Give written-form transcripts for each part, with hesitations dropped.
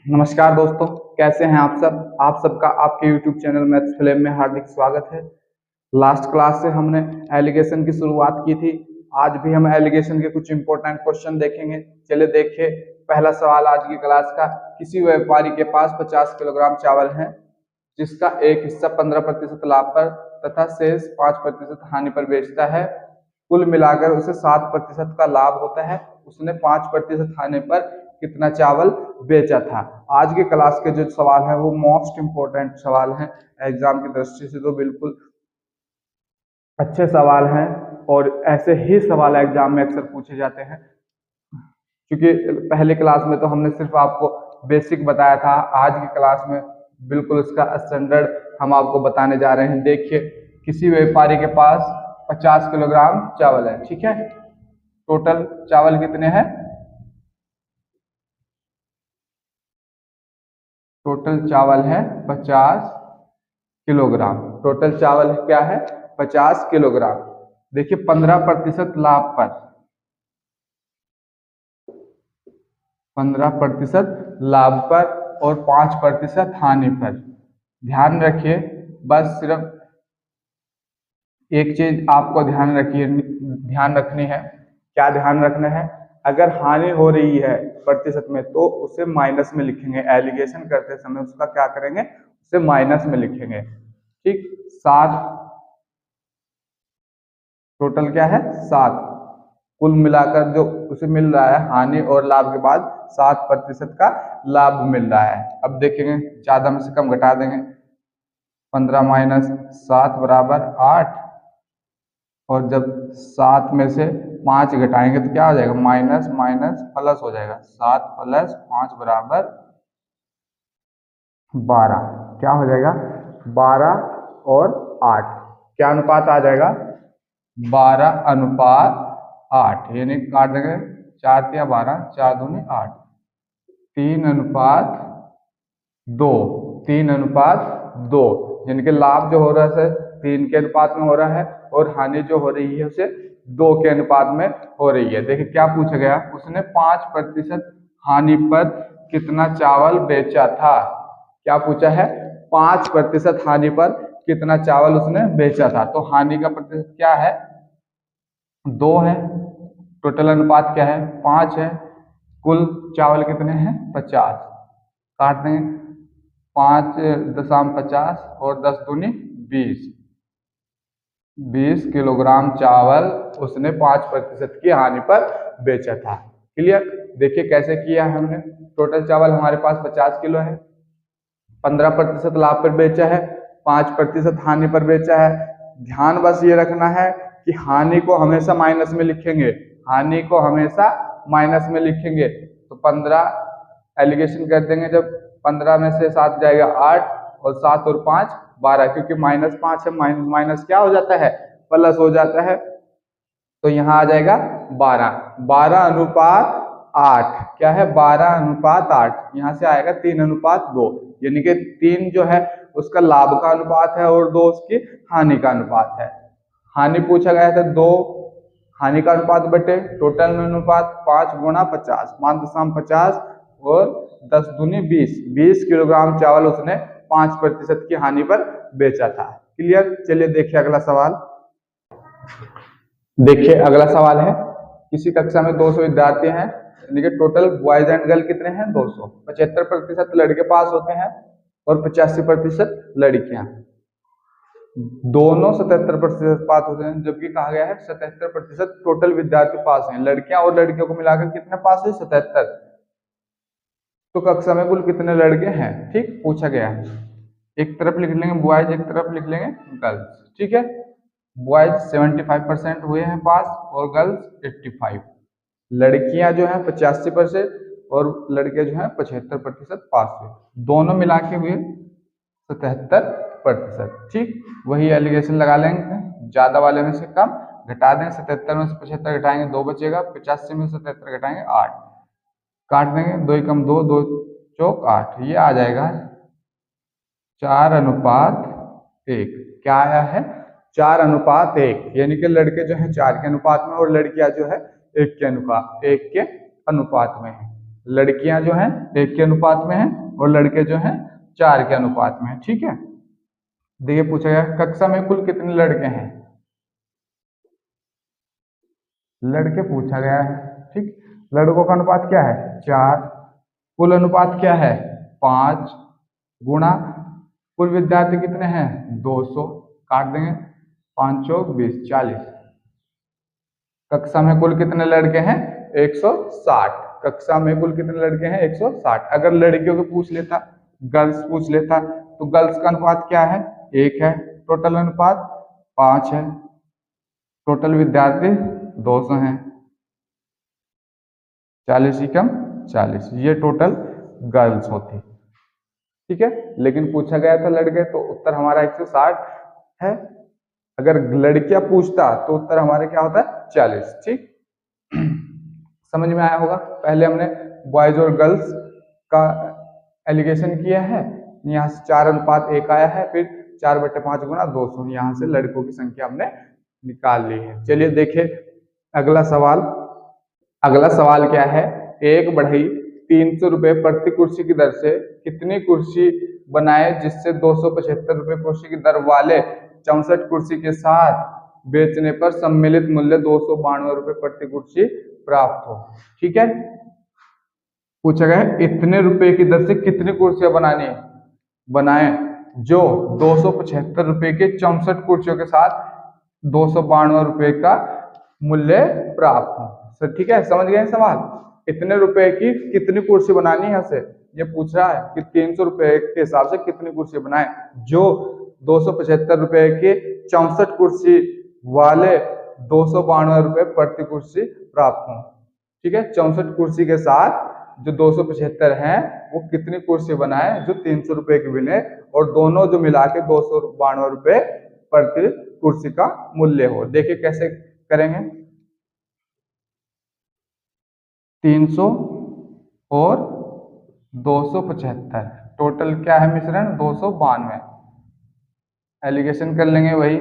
नमस्कार दोस्तों, कैसे हैं आप सब। आप सबका आपके YouTube चैनल मैथ्स फ्लेम में हार्दिक स्वागत है। लास्ट क्लास से हमने एलिगेशन की शुरुआत की थी। आज भी हम एलिगेशन के कुछ इंपॉर्टेंट क्वेश्चन देखेंगे। चलिए देखिए, पहला सवाल आज की क्लास का। किसी व्यापारी के पास 50 किलोग्राम चावल है, जिसका एक हिस्सा 15% लाभ पर तथा शेष 5% हानि पर बेचता है। कुल मिलाकर उसे 7% का लाभ होता है। उसने 5% हानि पर कितना चावल बेचा था। आज की क्लास के जो सवाल है वो मोस्ट इंपोर्टेंट सवाल हैं। एग्जाम की दृष्टि से तो बिल्कुल अच्छे सवाल हैं और ऐसे ही सवाल एग्जाम में अक्सर पूछे जाते हैं। क्योंकि पहले क्लास में तो हमने सिर्फ आपको बेसिक बताया था, आज की क्लास में बिल्कुल इसका स्टैंडर्ड हम आपको बताने जा रहे हैं। देखिए, किसी व्यापारी के पास 50 किलोग्राम चावल है, ठीक है। टोटल चावल कितने हैं? टोटल चावल है 50 किलोग्राम। टोटल चावल क्या है? 50 किलोग्राम। देखिए, 15% लाभ पर, 15% लाभ पर और 5% हानि पर। ध्यान रखिए, बस सिर्फ एक चीज आपको ध्यान रखनी है। क्या ध्यान रखना है? अगर हानि हो रही है प्रतिशत में तो उसे माइनस में लिखेंगे। एलिगेशन करते समय उसका क्या करेंगे? उसे माइनस में लिखेंगे, ठीक। 7, टोटल क्या है? 7। कुल मिलाकर जो उसे मिल रहा है हानि और लाभ के बाद 7% का लाभ मिल रहा है। अब देखेंगे, ज्यादा में से कम घटा देंगे। 15 माइनस 7 बराबर 8, और जब 7 में से 5 घटाएंगे तो क्या हो जाएगा? माइनस माइनस प्लस हो जाएगा। 7 प्लस 5 बराबर 12। क्या हो जाएगा? 12 और 8। क्या अनुपात आ जाएगा? 12:8। यानी काट देंगे, 4 या 12, 4 दूनी 8, 3:2, 3:2। यानी कि लाभ जो हो रहा है 3 के अनुपात में हो रहा है और हानि जो हो रही है उसे 2 के अनुपात में हो रही है। देखिए क्या पूछा गया, उसने 5% हानि पर कितना चावल बेचा था। क्या पूछा है? 5% हानि पर कितना चावल उसने बेचा था। तो हानि का प्रतिशत क्या है? 2 है। टोटल अनुपात क्या है? 5 है। कुल चावल कितने हैं? 50। काट देंगे, 5.50 और 10 दूनी 20। 20 किलोग्राम चावल उसने 5% की हानि पर बेचा था। क्लियर? देखिए कैसे किया है हमने। टोटल चावल हमारे पास 50 किलो है, 15% लाभ पर बेचा है, 5% हानि पर बेचा है। ध्यान बस ये रखना है कि हानि को हमेशा माइनस में लिखेंगे। हानि को हमेशा माइनस में लिखेंगे। तो 15 एलिगेशन कर देंगे, जब 15 में से 7 जाएगा 8 और 7 और 5 12, क्योंकि -5 है, माइनस माइनस क्या हो जाता है? प्लस हो जाता है। तो यहाँ आ जाएगा 12, 12:8। क्या है? 12:8। यहाँ से आएगा 3:2। यानी कि 3 जो है उसका लाभ का अनुपात है और 2 उसकी हानि का अनुपात है। हानि पूछा गया था 2, हानि का अनुपात बटे टोटल में अनुपात 5 गुणा 50, 5.50 और 10 दूनी 20। 20 किलोग्राम चावल उसने 5% की हानि पर बेचा था। क्लियर? चलिए देखिए अगला सवाल। देखिए अगला सवाल है, किसी कक्षा में 200 विद्यार्थी हैं, यानी कि टोटल बॉयज एंड गर्ल कितने हैं? 200। 75% लड़के पास होते हैं और 85% लड़कियां। दोनों 77% पास होते हैं, जबकि कहा गया है 77% टोटल विद्यार्थी पास हैं। लड़कियां और लड़कियों को मिलाकर कितने पास हुए? 77। तो कक्षा में कुल कितने लड़के हैं? ठीक पूछा गया है। एक तरफ लिख लेंगे बॉयज, एक तरफ लिख लेंगे गर्ल्स, ठीक है। बॉयज 75% हुए हैं पास और गर्ल्स 85। लड़कियां जो है 85% और लड़के जो है 75% पास हुए। दोनों मिला के हुए 77%। ठीक, वही एलिगेशन लगा लेंगे, ज्यादा वाले में से कम घटा दें। 77 में से 75 घटाएंगे 2 बचेगा, 85 में से 77 घटाएंगे 8। काट देंगे, 2 कम 2, 2 चौक 8। ये आ जाएगा 4:1। क्या आया है? 4:1। यानी कि लड़के जो है 4 के अनुपात में और लड़कियां जो है 1 के अनुपात में है। लड़कियां जो हैं 1 के अनुपात में हैं और लड़के जो हैं 4 के अनुपात में हैं। ठीक है, देखिए पूछा गया कक्षा में कुल कितने लड़के हैं, लड़के पूछा गया है। ठीक, लड़कों का अनुपात क्या है 4, कुल अनुपात क्या है 5 गुणा कुल विद्यार्थी कितने हैं 200, काट देंगे 5 चौक 20 40, कक्षा में कुल कितने लड़के हैं 160, कक्षा में कुल कितने लड़के हैं 160। अगर लड़कियों को पूछ लेता, गर्ल्स पूछ लेता, तो गर्ल्स का अनुपात क्या है 1 है, टोटल अनुपात 5 है, टोटल विद्यार्थी 200 हैं, 40 ही कम 40, ये टोटल गर्ल्स होती। ठीक है, लेकिन पूछा गया था लड़के तो उत्तर हमारा 160 है। अगर लड़कियां पूछता तो उत्तर हमारे क्या होता है 40। ठीक, समझ में आया होगा। पहले हमने बॉयज और गर्ल्स का एलिगेशन किया है, यहाँ से 4 अनुपात 1 आया है, फिर 4/5 गुना 200, यहाँ से लड़कों की संख्या हमने निकाल ली है। चलिए देखिए अगला सवाल। अगला सवाल क्या है, 1 300 रुपए प्रति कुर्सी की दर से कितनी कुर्सी बनाए जिससे 275 रुपए कुर्सी की दर वाले 64 कुर्सी के साथ बेचने पर सम्मिलित मूल्य 292 रुपए प्रति कुर्सी प्राप्त हो। ठीक है, पूछा गया है इतने रुपए की दर से कितनी कुर्सियां बनाए जो 275 रुपए के 64 कुर्सियों के साथ 292 रुपए का मूल्य प्राप्त हो। सर ठीक है, समझ गए सवाल। इतने रुपए की कितनी कुर्सी बनानी है, यहाँ से ये पूछ रहा है कि 300 रुपए के हिसाब से कितनी कुर्सी बनाए जो 275 रुपए के 64 कुर्सी वाले 292 रुपए प्रति कुर्सी प्राप्त हो। ठीक है, 64 कुर्सी के साथ जो 275 हैं वो कितनी कुर्सी बनाए जो 300 रुपए की बने और दोनों जो मिला के 292 रुपए प्रति कुर्सी का मूल्य हो। देखिए कैसे करेंगे, 300 और 275 टोटल क्या है मिश्रण 292, एलिगेशन कर लेंगे, वही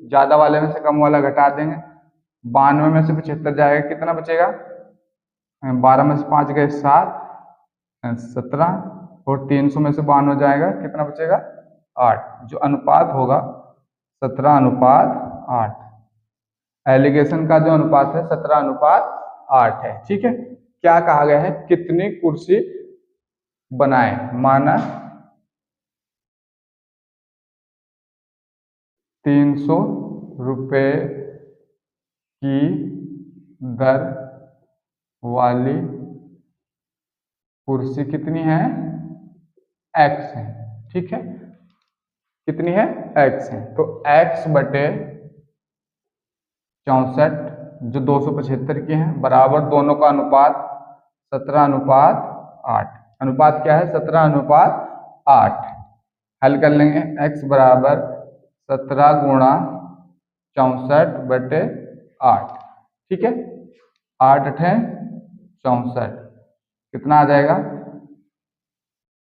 ज्यादा वाले में से कम वाला घटा देंगे, 92 में से 75 जाएगा, कितना बचेगा 12 में से 5 गए 7 17 और 300 में से 92 जाएगा, कितना बचेगा 8, जो अनुपात होगा 17:8। एलिगेशन का जो अनुपात है 17:8 है। ठीक है, क्या कहा गया है कितनी कुर्सी बनाए, माना 300 रुपए की दर वाली कुर्सी कितनी है x है। ठीक है, कितनी है x है, तो x बटे 64 जो 275 की है बराबर दोनों का अनुपात 17:8, अनुपात क्या है 17:8। हल कर लेंगे, x बराबर 17 गुणा 64/8। ठीक है, 8 × 64 कितना आ जाएगा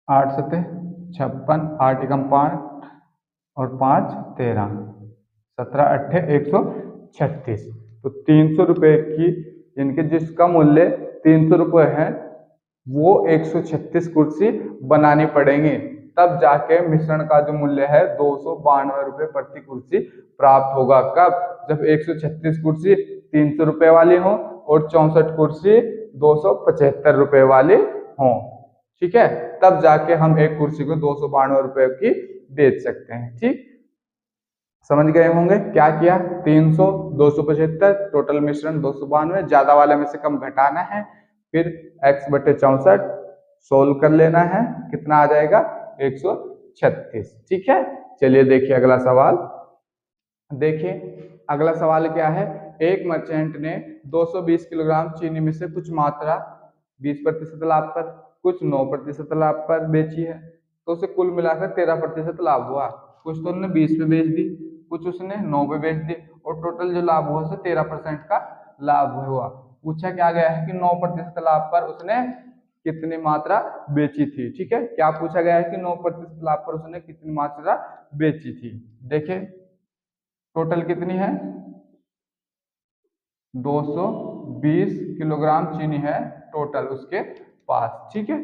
8 × 7 = 56, 8 × 5 और 5 13, 17 8 136। तो 300 रुपए की इनके जिसका मूल्य 300 रुपए है वो 136 कुर्सी बनानी पड़ेंगी, तब जाके मिश्रण का जो मूल्य है 292 रुपए प्रति कुर्सी प्राप्त होगा। कब, जब 136 कुर्सी 300 रुपए वाली हो और 64 कुर्सी 275 रुपए वाली हो। ठीक है, तब जाके हम एक कुर्सी को 292 रुपए की बेच सकते हैं। ठीक, समझ गए होंगे क्या किया, 300 275 टोटल मिश्रण 292, ज्यादा वाले में से कम घटाना है, फिर x बटे 64 सोल्व कर लेना है, कितना आ जाएगा 136। ठीक है, चलिए देखिए अगला सवाल। देखिए अगला सवाल क्या है, एक मर्चेंट ने 220 किलोग्राम चीनी में से कुछ मात्रा 20% लाभ पर, कुछ 9% लाभ पर बेची है, तो उसे कुल मिलाकर 13% लाभ हुआ। कुछ तो उन्होंने 20 पे बेच दी, कुछ उसने 9 पे बेच दी और टोटल जो लाभ हुआ उसे 13% का लाभ हुआ। पूछा क्या गया है कि 9% लाभ पर उसने कितनी मात्रा बेची थी। ठीक है, क्या पूछा गया है कि 9% लाभ पर उसने कितनी मात्रा बेची थी। देखिए टोटल कितनी है 220 किलोग्राम चीनी है टोटल उसके पास। ठीक है,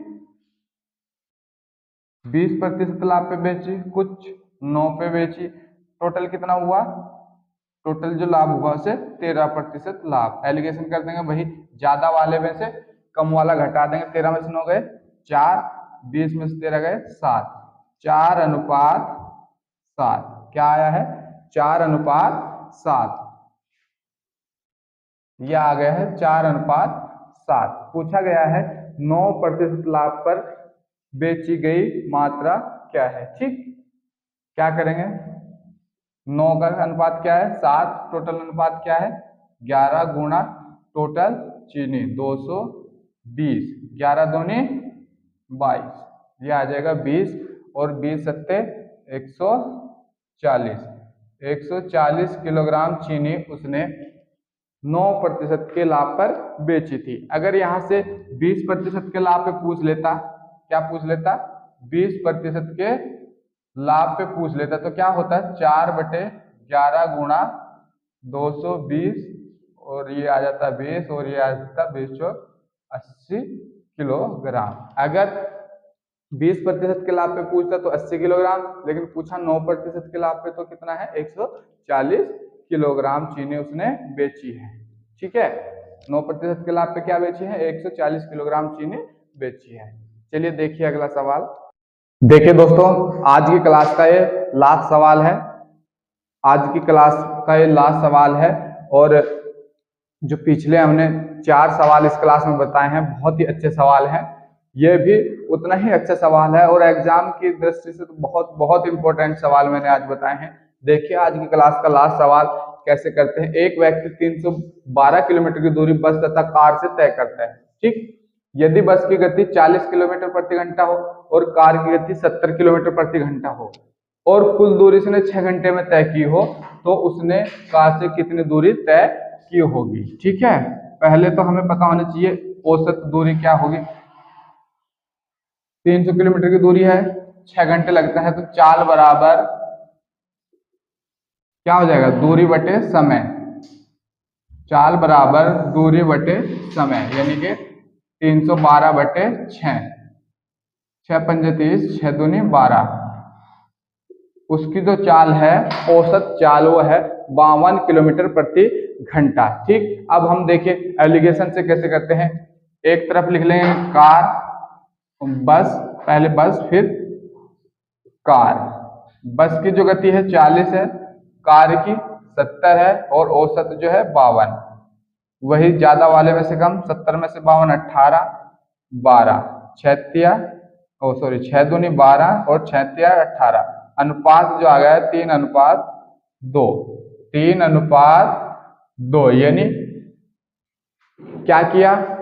20% लाभ पे बेची, कुछ 9 पे बेची, टोटल कितना हुआ? टोटल जो लाभ हुआ उसे 13% लाभ। एलिगेशन कर देंगे वही, ज्यादा वाले में से कम वाला घटा देंगे। 13 में से 9 गए 4, 20 में से 13 गए 7, 4:7। क्या आया है? 4:7। यह आ गया है 4:7। पूछा गया है 9% लाभ पर बेची गई मात्रा क्या है। ठीक, क्या करेंगे? 9 का अनुपात क्या है? 7। टोटल अनुपात क्या है? 11 गुणा टोटल चीनी 220, 11 दूनी 22, ये आ जाएगा 20 और 20 सत्ते 140। 140 किलोग्राम चीनी उसने 9% के लाभ पर बेची थी। अगर यहाँ से 20% के लाभ पे पूछ लेता, क्या पूछ लेता? 20% के लाभ पे पूछ लेता तो क्या होता? 4/11 गुणा 220 और ये आ जाता 20 और ये आ जाता 20 और 80 किलोग्राम। अगर 20% के लाभ पे पूछता तो 80 किलोग्राम, लेकिन पूछा 9% के लाभ पे तो कितना है? 140 किलोग्राम चीनी उसने बेची है। ठीक है, 9% के लाभ पे क्या बेची है? 140 किलोग्राम चीनी बेची है। चलिए देखिए अगला सवाल। देखिए दोस्तों, आज की क्लास का ये लास्ट सवाल है। आज की क्लास का ये लास्ट सवाल है और जो पिछले हमने 4 सवाल इस क्लास में बताए हैं, बहुत ही अच्छे सवाल हैं। ये भी उतना ही अच्छा सवाल है और एग्जाम की दृष्टि से तो बहुत बहुत इंपॉर्टेंट सवाल मैंने आज बताए हैं। देखिए आज की क्लास का लास्ट सवाल कैसे करते हैं। एक व्यक्ति 312 किलोमीटर की दूरी बस तथा कार से तय करता है। ठीक, यदि बस की गति 40 किलोमीटर प्रति घंटा हो और कार की गति 70 किलोमीटर प्रति घंटा हो और कुल दूरी उसने 6 घंटे में तय की हो, तो उसने कार से कितनी दूरी तय की होगी। ठीक है, पहले तो हमें पता होना चाहिए औसत दूरी क्या होगी। 300 किलोमीटर की दूरी है, 6 घंटे लगता है, तो चाल बराबर क्या हो जाएगा? दूरी बटे समय। चाल बराबर दूरी बटे समय, यानी कि 312/6। 6 पंजे 30, 6 दूनी 12। उसकी जो चाल है, औसत चाल, वो है 52 किलोमीटर प्रति घंटा। ठीक, अब हम देखिए एलिगेशन से कैसे करते हैं। एक तरफ लिख लेंगे कार, बस, पहले बस फिर कार। बस की जो गति है 40 है, कार की 70 है और औसत जो है 52। वही ज्यादा वाले में से कम, 70 में से 52 18, 12, 6 दूनी 12 और 6 18। अनुपात जो आ गया है 3:2। 3:2, यानी क्या किया?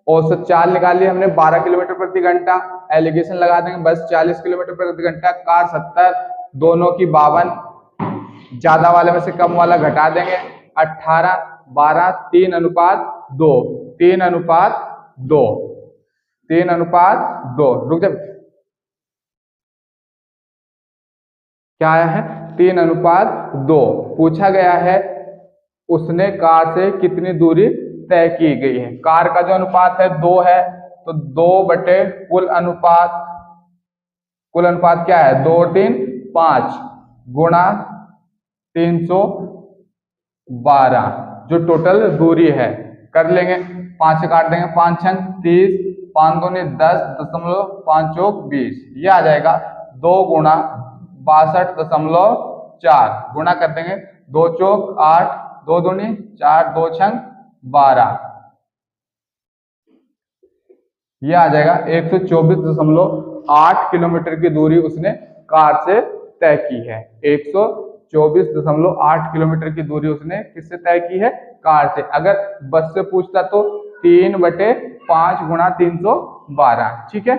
औसत चाल निकाली हमने 12 किलोमीटर प्रति घंटा। एलिगेशन लगा देंगे, बस 40 किलोमीटर प्रति घंटा, कार 70, दोनों की 52, ज्यादा वाले में से कम वाला घटा देंगे 18, 12, 3:2। 3:2, 3:2। रुक जा, क्या आया है? 3:2। पूछा गया है उसने कार से कितनी दूरी तय की गई है। कार का जो अनुपात है 2 है, तो 2 बटे कुल अनुपात। कुल अनुपात क्या है? 2 और 3 5 गुणा 312, जो टोटल दूरी है। कर लेंगे, 5 से काट देंगे, 5 छंग 30, 5 दूनी 10, 5 चौक 20, ये आ जाएगा 2 गुणा 62.4। गुणा कर देंगे, 2 चौक 8, 2 दूनी 4, 2 छंग 12, ये आ जाएगा 124.8 किलोमीटर की दूरी उसने कार से तय की है। 124.8 किलोमीटर की दूरी उसने किससे तय की है? कार से। अगर बस से पूछता तो 3/5 गुणा 312। ठीक है,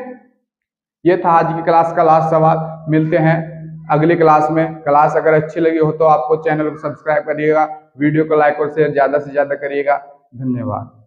ये था आज की क्लास का लास्ट सवाल। मिलते हैं अगली क्लास में। क्लास अगर अच्छी लगी हो तो आपको चैनल को सब्सक्राइब करिएगा, वीडियो को लाइक और शेयर ज्यादा से ज्यादा करिएगा। धन्यवाद।